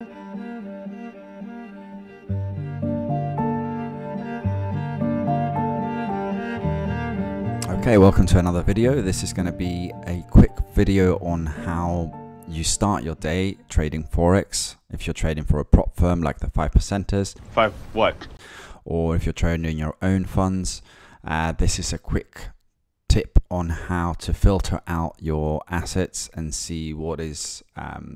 Okay, welcome to another video. This is going to be a quick video on how you start your day trading Forex. If you're trading for a prop firm like the 5%ers. Five what? Or if you're trading your own funds, this is a quick tip on how to filter out your assets and see what is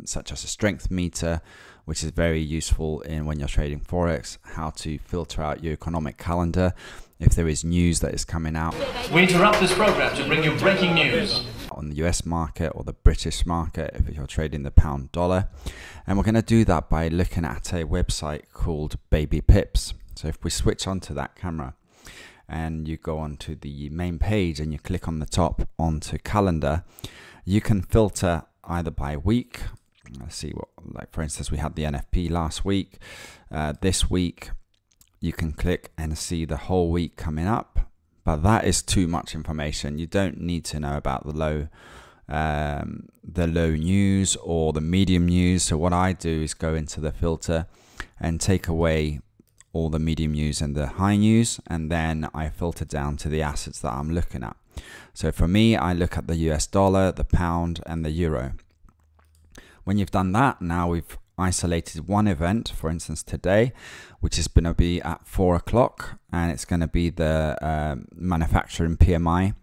such as a strength meter, which is very useful in when you're trading Forex, how to filter out your economic calendar if there is news that is coming out. We interrupt this program to bring you breaking news On the US market or the British market if you're trading the pound dollar. And we're going to do that by looking at a website called Baby Pips. So if we switch onto that camera and you go onto the main page and you click on the top onto calendar, you can filter either by week. Let's see what, like for instance, we had the NFP last week. This week you can click and see the whole week coming up, but that is too much information. You don't need to know about the low news or the medium news. So what I do is go into the filter and take away all the medium news and the high news, and then I filter down to the assets that I'm looking at. So for me, I look at the US dollar, the pound, and the euro. When you've done that, now we've isolated one event, for instance today, which is going to be at 4 o'clock, and it's going to be the manufacturing PMI,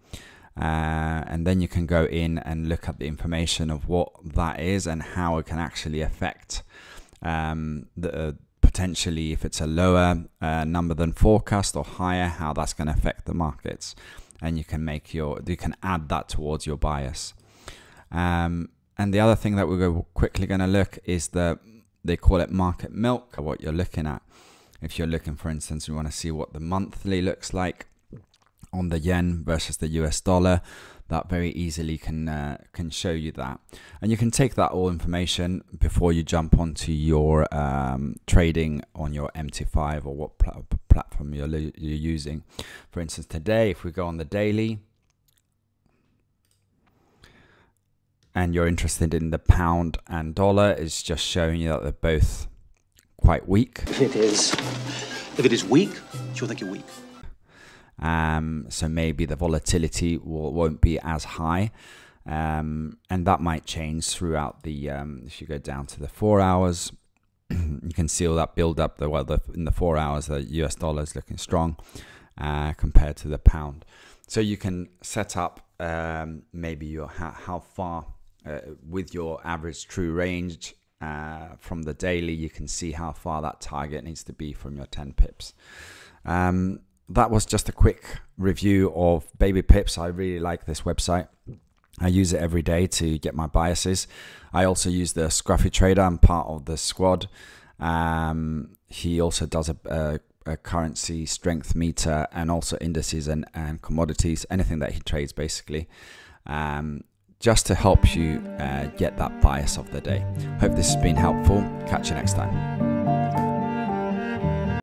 and then you can go in and look at the information of what that is and how it can actually affect potentially if it's a lower number than forecast or higher, how that's going to affect the markets, and you can add that towards your bias. And the other thing that we're quickly going to look is they call it market milk, what you're looking at. If you're looking, for instance, you want to see what the monthly looks like on the yen versus the US dollar, that very easily can show you that. And you can take that all information before you jump onto your trading on your MT5 or what platform you're using. For instance, today, if we go on the daily, and you're interested in the pound and dollar, it's just showing you that they're both quite weak. If it is weak, you'll think you're weak. So maybe the volatility won't be as high, and that might change throughout the. If you go down to the 4 hours, you can see all that build up. In the 4 hours, the US dollar is looking strong compared to the pound. So you can set up maybe how far. With your average true range from the daily, you can see how far that target needs to be from your 10 pips. That was just a quick review of Baby Pips. I really like this website. I use it every day to get my biases. I also use the Scruffy Trader. I'm part of the squad. He also does a currency strength meter and also indices and commodities, anything that he trades basically. Just to help you get that bias of the day. Hope this has been helpful. Catch you next time.